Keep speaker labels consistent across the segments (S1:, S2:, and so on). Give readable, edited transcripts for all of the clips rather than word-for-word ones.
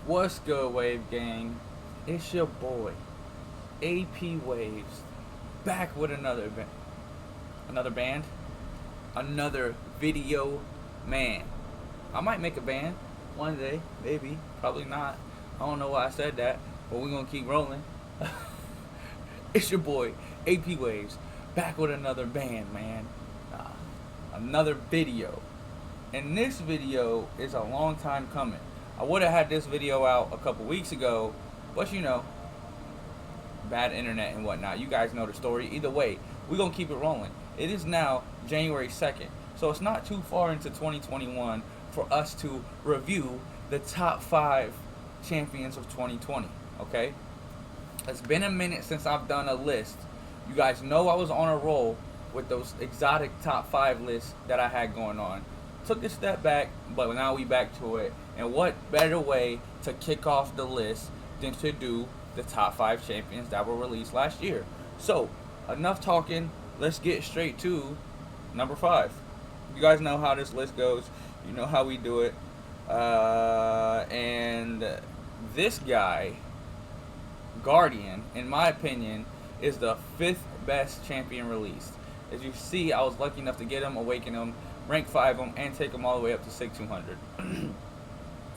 S1: What's good, Wave Gang? It's your boy, AP Waves, back with another band, another video man. I might make a band one day, maybe, probably not. I don't know why I said that, but we're gonna keep rolling. It's your boy, AP Waves, back with another band, man. Uh, Another video. And this video is a long time coming. I would have had this video out a couple weeks ago, but bad internet and whatnot. You guys know the story. Either way, we're going to keep it rolling. It is now January 2nd, so it's not too far into 2021 for us to review the top 5 champions of 2020, okay? It's been a minute since I've done a list. You guys know I was on a roll with those exotic top 5 lists that I had going on. Took a step back, but now we back to it. And what better way to kick off the list than to do the top 5 champions that were released last year? So, enough talking. Let's get straight to number 5. You guys know how this list goes. You know how we do it. And this guy, Guardian, in my opinion, is the 5th best champion released. As you see, I was lucky enough to get him, awaken him, rank 5 him, and take him all the way up to SIG 200.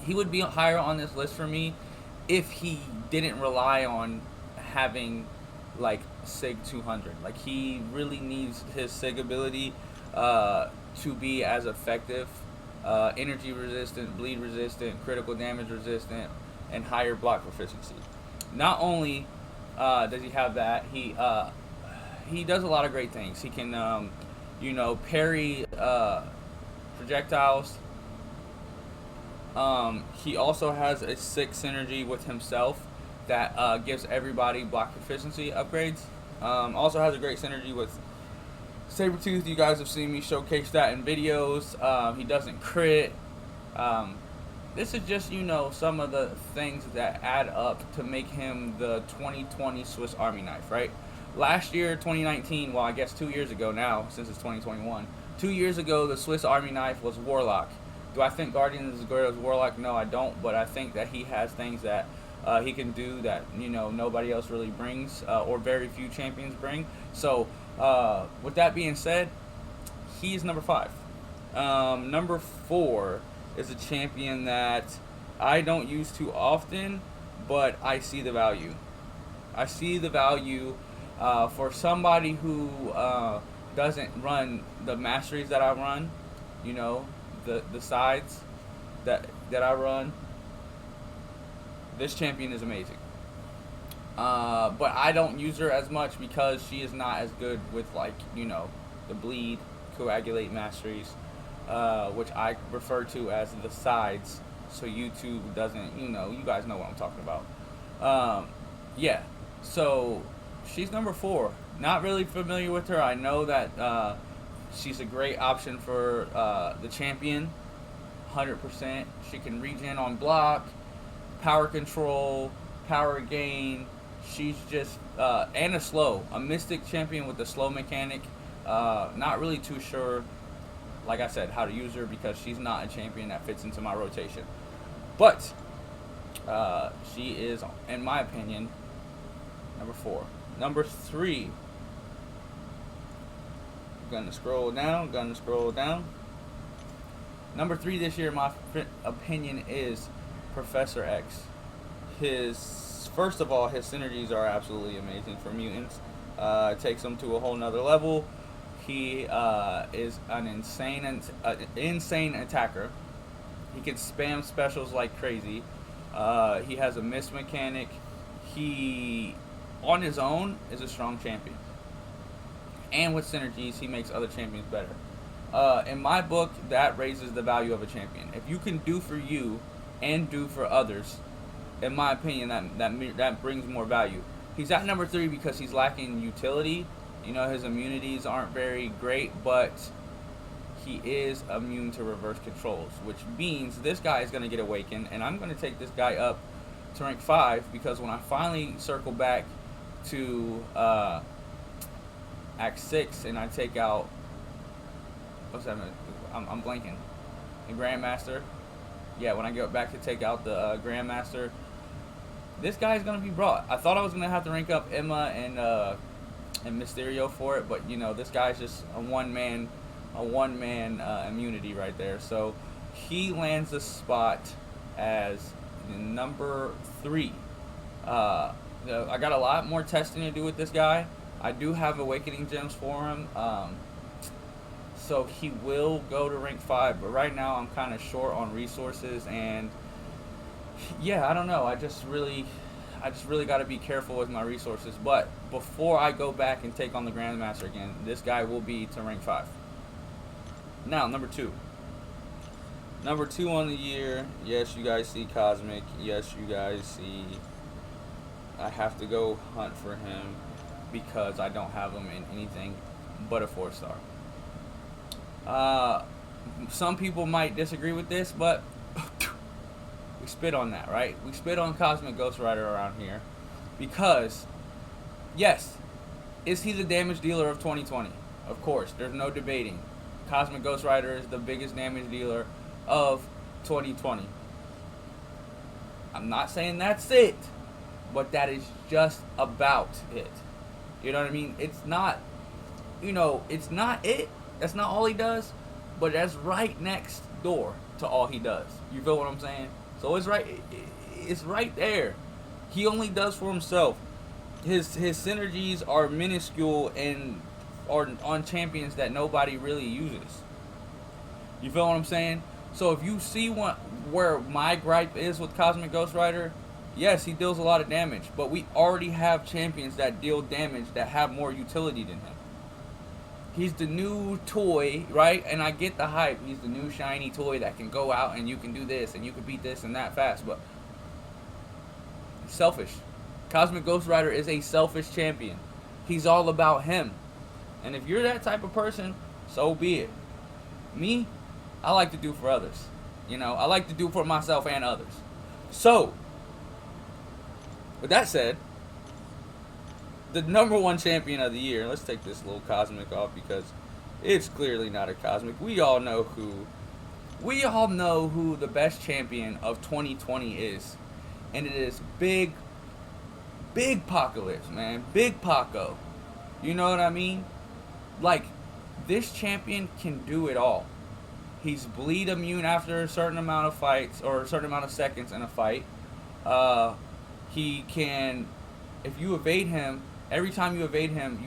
S1: He would be higher on this list for me if he didn't rely on having like SIG 200. Like, he really needs his SIG ability to be as effective, energy resistant, bleed resistant, critical damage resistant, and higher block proficiency. Not only does he have that, he does a lot of great things. He can parry projectiles. He also has a sick synergy with himself that gives everybody block proficiency upgrades. Also has a great synergy with Sabretooth. You guys have seen me showcase that in videos. He doesn't crit. This is just, some of the things that add up to make him the 2020 Swiss Army knife, right? Last year, 2019, well, I guess 2 years ago now, since it's 2021. 2 years ago, the Swiss Army knife was Warlock. Do I think Guardian is as good as Warlock? No, I don't, but I think that he has things that he can do that, nobody else really brings, or very few champions bring. So, with that being said, he's number 5. Number 4 is a champion that I don't use too often, but I see the value. I see the value for somebody who doesn't run the masteries that I run, the sides that I run. This champion is amazing. But I don't use her as much because she is not as good with, the bleed, coagulate masteries, which I refer to as the sides, so YouTube doesn't, you guys know what I'm talking about. Yeah, so she's number 4. Not really familiar with her. I know that she's a great option for the champion, 100%. She can regen on block, power control, power gain. She's just, and a mystic champion with a slow mechanic. Not really too sure, like I said, how to use her because she's not a champion that fits into my rotation. But she is, in my opinion, number 4. Number 3. Gonna scroll down. Number 3 this year, in my opinion, is Professor X. First of all, his synergies are absolutely amazing for mutants. Takes them to a whole nother level. He is an insane attacker. He can spam specials like crazy. He has a miss mechanic. He, on his own, is a strong champion. And with synergies, he makes other champions better. In my book, that raises the value of a champion. If you can do for you and do for others, in my opinion, that brings more value. He's at number 3 because he's lacking utility. His immunities aren't very great, but he is immune to reverse controls, which means this guy is going to get awakened, and I'm going to take this guy up to rank 5 because when I finally circle back to Act 6 and I take out, what's that? I'm blanking. The Grandmaster. yeah, when I get back to take out the Grandmaster, this guy's gonna be brought. I thought I was gonna have to rank up Emma and Mysterio for it, but you know this guy's just a one man immunity right there. So he lands the spot as number 3. I got a lot more testing to do with this guy. I do have Awakening Gems for him. So he will go to rank 5, but right now I'm kind of short on resources, and yeah, I don't know. I just really got to be careful with my resources. But before I go back and take on the Grandmaster again, this guy will be to rank 5. Now, number 2. Number 2 on the year. Yes, you guys see Cosmic. Yes, you guys see. I have to go hunt for him because I don't have him in anything but a 4-star. Some people might disagree with this, but we spit on that, right? We spit on Cosmic Ghost Rider around here because, yes, is he the damage dealer of 2020? Of course, there's no debating. Cosmic Ghost Rider is the biggest damage dealer of 2020. I'm not saying that's it, but that is just about it. You know what I mean? It's not, it's not it. That's not all he does, but that's right next door to all he does. You feel what I'm saying? So it's right there. He only does for himself. His synergies are minuscule and are on champions that nobody really uses. You feel what I'm saying? So if you see where my gripe is with Cosmic Ghost Rider, yes, he deals a lot of damage, but we already have champions that deal damage that have more utility than him. He's the new toy, right? And I get the hype. He's the new shiny toy that can go out and you can do this and you can beat this and that fast, but selfish. Cosmic Ghost Rider is a selfish champion. He's all about him. And if you're that type of person, so be it. Me, I like to do for others. I like to do for myself and others. So, with that said, the number 1 champion of the year, let's take this little Cosmic off because it's clearly not a Cosmic. We all know who the best champion of 2020 is. And it is Big Apocalypse, man. Big Paco. You know what I mean? Like, this champion can do it all. He's bleed immune after a certain amount of fights or a certain amount of seconds in a fight. He can, if you evade him, every time you evade him,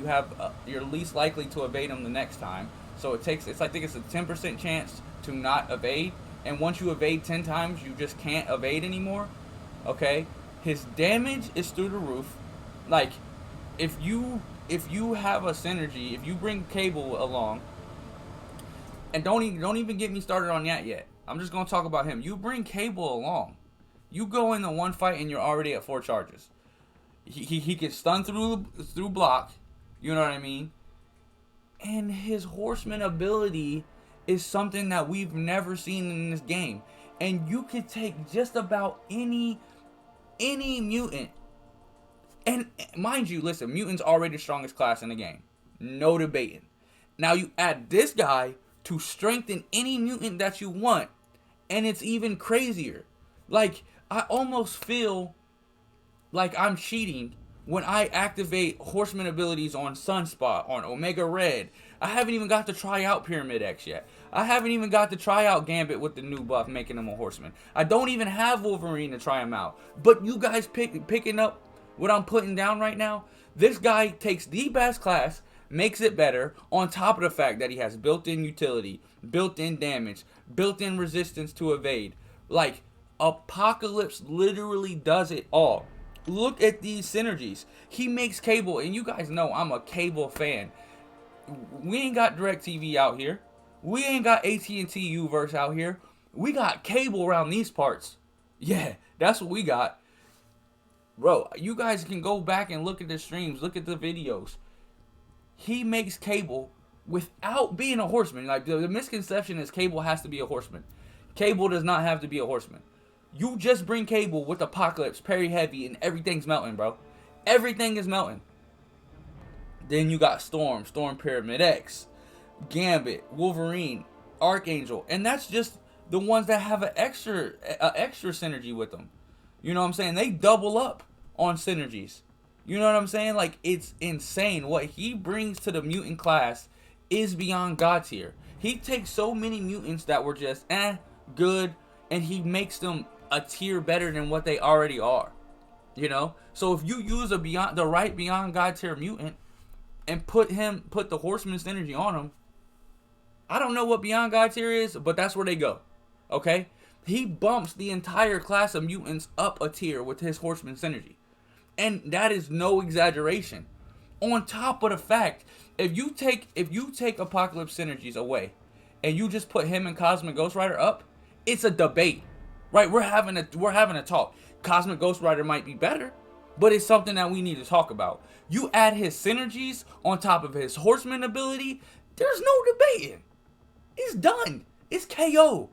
S1: you're least likely to evade him the next time. So I think it's a 10% chance to not evade. And once you evade 10 times, you just can't evade anymore. Okay? His damage is through the roof. Like, if you have a synergy, if you bring Cable along, and don't even get me started on that yet. I'm just gonna talk about him. You bring Cable along, you go in the one fight and you're already at 4 charges. He gets stunned through block. You know what I mean? And his Horseman ability is something that we've never seen in this game. And you could take just about any mutant. And mind you, listen, mutant's already the strongest class in the game. No debating. Now you add this guy to strengthen any mutant that you want, and it's even crazier. Like, I almost feel like I'm cheating when I activate Horseman abilities on Sunspot, on Omega Red. I haven't even got to try out Pyramid X yet. I haven't even got to try out Gambit with the new buff, making him a Horseman. I don't even have Wolverine to try him out. But you guys picking up what I'm putting down right now? This guy takes the best class, makes it better, on top of the fact that he has built-in utility, built-in damage, built-in resistance to evade. Like, Apocalypse literally does it all. Look at these synergies. He makes Cable, and you guys know I'm a Cable fan. We ain't got DirecTV out here. We ain't got AT&T Uverse out here. We got Cable around these parts. Yeah, that's what we got. Bro, you guys can go back and look at the streams, look at the videos. He makes Cable without being a Horseman. Like, the misconception is Cable has to be a Horseman. Cable does not have to be a Horseman. You just bring Cable with Apocalypse, Parry Heavy, and everything's melting, bro. Everything is melting. Then you got Storm Pyramid X, Gambit, Wolverine, Archangel. And that's just the ones that have an extra synergy with them. You know what I'm saying? They double up on synergies. You know what I'm saying? Like, it's insane. What he brings to the mutant class is beyond God tier. He takes so many mutants that were just good, and he makes them a tier better than what they already are. You know? So if you use the right beyond God tier mutant and put the Horseman's energy on him, I don't know what beyond God tier is, but that's where they go. Okay? He bumps the entire class of mutants up a tier with his Horseman synergy. And that is no exaggeration. On top of the fact, if you take Apocalypse synergies away and you just put him and Cosmic Ghost Rider up, it's a debate. Right? We're having a talk. Cosmic Ghost Rider might be better, but it's something that we need to talk about. You add his synergies on top of his Horseman ability, there's no debating. It's done. It's KO.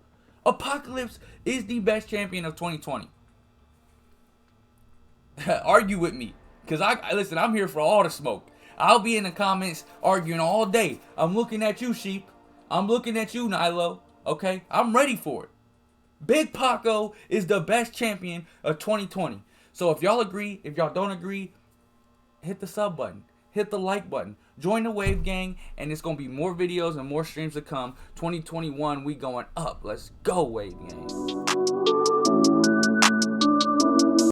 S1: Apocalypse is the best champion of 2020. Argue with me, because listen, I'm here for all the smoke. I'll be in the comments arguing all day. I'm looking at you, Sheep. I'm looking at you, Nilo. Okay? I'm ready for it. Big Paco is the best champion of 2020. So if y'all agree, if y'all don't agree, hit the sub button. Hit the like button. Join the Wave Gang, and it's going to be more videos and more streams to come. 2021, we going up. Let's go, Wave Gang.